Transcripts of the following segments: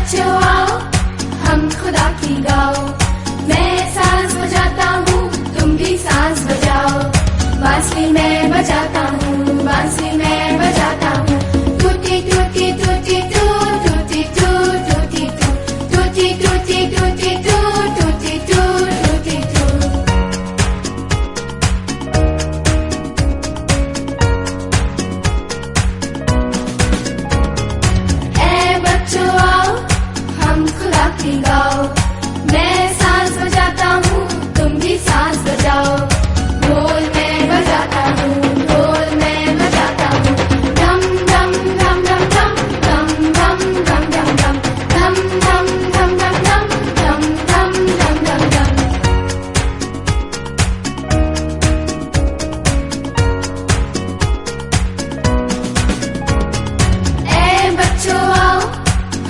बच्चों आओ हम खुदा की गाओ। मैं सांस बजाता हूँ तुम भी सांस बजाओ। बांसुरी मैं बजाता हूँ बांसुरी मैं बजाता हूँ। टूटी टूटी टूटी टू टूटी टू टूटी टू टूटी टूटी टूटी टू टूटी टू टूटी टू। ए बच्चों आओ हम खुदा की गाओ। मैं सांस बजाता हूँ तुम भी सांस बजाओ। ढोल मैं बजाता हूँ ढोल मैं बजाता हूँ। धम धम धम धम धम धम धम धम धम धम धम धम धम धम धम धम धम धम धम। ए बच्चों आओ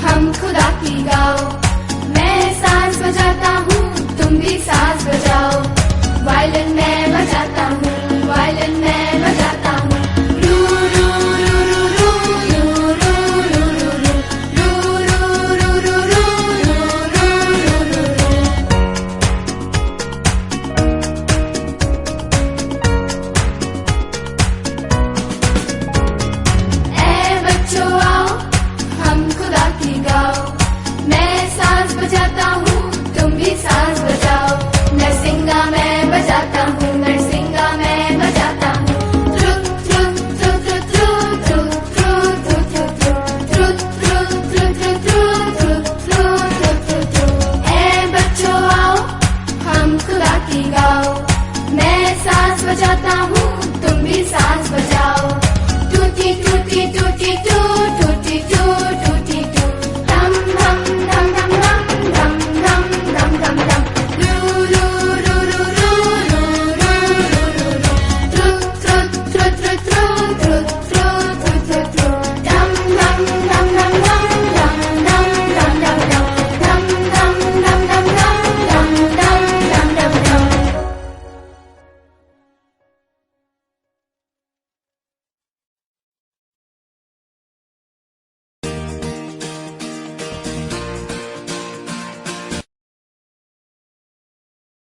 हम खुदा की गाओ। मैं सांस बजाता हूँ तुम भी सांस बजाओ। वायलिन मैं बजाता हूँ वायलिन मैं बजाता हूँ। रू रू रू रू रू रू रू रू रू रू रू रू रू रू रू रू रू। ए बच्चों आओ हम खुदा की गाओ। मैं सांस बजाता हूँ तुम भी सांस बजाओ। नरसिंगा मैं बजाता हूँ नरसिंगा मैं बजाता हूँ। थ्रू थ्रू थ्रू थ्रू थ्रू थ्रू थ्रू थ्रू थ्रू थ्रू थ्रू थ्रू थ्रू थ्रू थ्रू थ्रू। ए बच्चों आओ हम खुदा की गाओ। मैं सांस बजाता हूँ तुम भी सांस बजाओ। टूटी टूटी टूटी टू